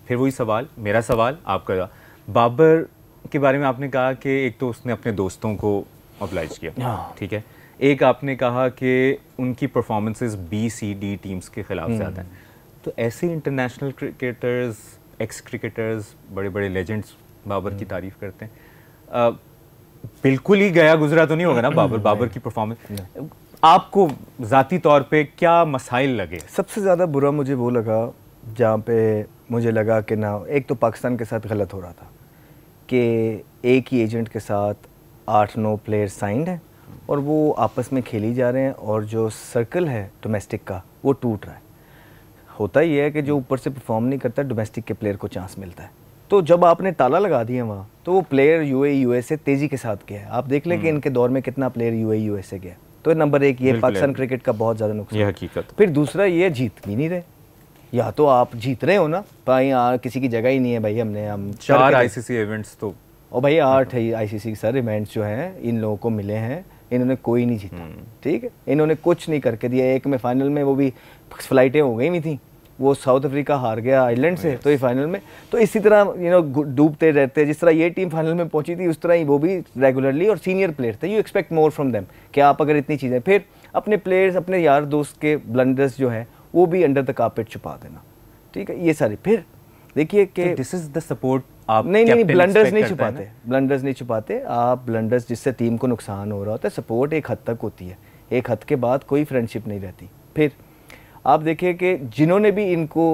फिर वही सवाल, मेरा सवाल आपका, बाबर के बारे में आपने कहा कि एक तो उसने अपने दोस्तों को ऑब्लाइज किया, ठीक है, एक आपने कहा कि उनकी परफॉर्मेंसेस BCD टीम्स के खिलाफ ज़्यादा हैं। तो ऐसे इंटरनेशनल क्रिकेटर्स, एक्स क्रिकेटर्स, बड़े बड़े लेजेंड्स बाबर की तारीफ़ करते हैं, बिल्कुल ही गया गुजरा तो नहीं होगा ना बाबर की परफॉर्मेंस? आपको ज़ाती तौर पे क्या मसाइल लगे? सबसे ज़्यादा बुरा मुझे वो लगा जहाँ पे मुझे लगा कि ना, एक तो पाकिस्तान के साथ गलत हो रहा था कि एक ही एजेंट के साथ 8-9 प्लेयर साइंड हैं और वो आपस में खेली जा रहे हैं और जो सर्कल है डोमेस्टिक का वो टूट रहा है। होता ही है कि जो ऊपर से परफॉर्म नहीं करता डोमेस्टिक के प्लेयर को चांस मिलता है। तो जब आपने ताला लगा दिया वहाँ, तो वो प्लेयर UAE USA तेज़ी के साथ गया है। आप देख लें कि इनके दौर में कितना प्लेयर UAE USA गया। तो नंबर एक ये पाकिस्तान क्रिकेट का बहुत ज़्यादा नुकसान, ये हकीकत। फिर दूसरा ये जीत भी नहीं रहे। या तो आप जीत रहे हो ना भाई, यहाँ किसी की जगह ही नहीं है भाई, हम 4 ICC इवेंट्स तो, और भाई 8 ICC सर इवेंट्स जो हैं इन लोगों को मिले हैं, इन्होंने कोई नहीं जीता, ठीक है, इन्होंने कुछ नहीं करके दिया। एक में फाइनल में वो भी फ्लाइटें हो गई हुई थी, वो साउथ अफ्रीका हार गया आयरलैंड से, तो ये फाइनल में तो इसी तरह डूबते रहते हैं। जिस तरह ये टीम फाइनल में पहुंची थी उस तरह ही वो भी रेगुलरली, और सीनियर प्लेयर थे। You expect more from them कि आप अगर इतनी चीज़ें, फिर अपने प्लेयर्स, अपने यार दोस्त के ब्लंडर्स जो है वो भी अंडर द कार्पेट छुपा देना, ठीक है, ये सारी। फिर देखिए कि दिस इज द सपोर्ट आप नहीं, ब्लंडर्स नहीं छुपाते, ब्लंडर्स नहीं छुपाते आप। ब्लंडर्स जिससे टीम को नुकसान हो रहा होता है, सपोर्ट एक हद तक होती है, एक हद के बाद कोई फ्रेंडशिप नहीं रहती। फिर आप देखिए कि जिन्होंने भी इनको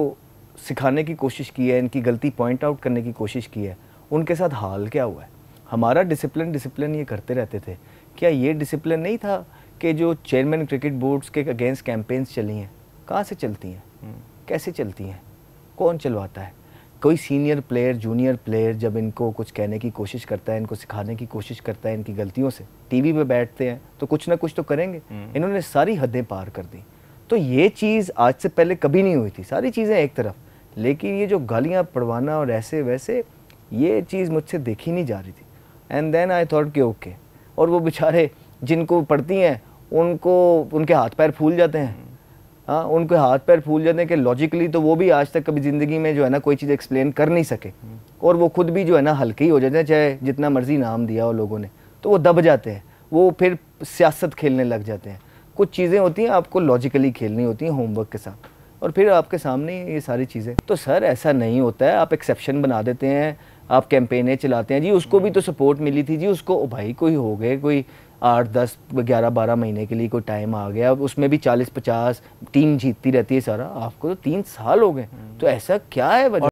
सिखाने की कोशिश की है, इनकी गलती पॉइंट आउट करने की कोशिश की है, उनके साथ हाल क्या हुआ है? हमारा डिसिप्लिन ये करते रहते थे। क्या ये डिसिप्लिन नहीं था कि जो चेयरमैन क्रिकेट बोर्ड्स के अगेंस्ट कैंपेन्स चली हैं, कहाँ से चलती हैं, कैसे चलती हैं, कौन चलवाता है? कोई सीनियर प्लेयर, जूनियर प्लेयर जब इनको कुछ कहने की कोशिश करता है, इनको सिखाने की कोशिश करता है इनकी गलतियों से, टीवी पे बैठते हैं तो कुछ ना कुछ तो करेंगे। इन्होंने सारी हदें पार कर दी। तो ये चीज़ आज से पहले कभी नहीं हुई थी, सारी चीज़ें एक तरफ, लेकिन ये जो गालियाँ पड़वाना और ऐसे वैसे, ये चीज़ मुझसे देखी नहीं जा रही थी। एंड देन आई थॉट कि ओके। और वो बेचारे जिनको पढ़ती हैं उनको उनके हाथ पैर फूल जाते हैं, हाँ, उनके हाथ पैर फूल जाते हैं कि लॉजिकली तो वो भी आज तक कभी ज़िंदगी में जो है ना कोई चीज़ एक्सप्लेन कर नहीं सके, और वो खुद भी जो है ना हल्के ही हो जाते हैं, चाहे जितना मर्जी नाम दिया हो लोगों ने, तो वो दब जाते हैं, वो फिर सियासत खेलने लग जाते हैं। कुछ चीज़ें होती हैं आपको लॉजिकली खेलनी होती हैं होमवर्क के साथ, और फिर आपके सामने ये सारी चीज़ें। तो सर ऐसा नहीं होता है, आप एक्सेप्शन बना देते हैं, आप कैंपेनें चलाते हैं जी, उसको भी तो सपोर्ट मिली थी जी, उसको भाई कोई हो गए कोई 8, 10, 11, 12 महीने के लिए कोई टाइम आ गया, उसमें भी 40-50 टीम जीतती रहती है सारा, आपको तो 3 साल हो गए, तो ऐसा क्या है वजह?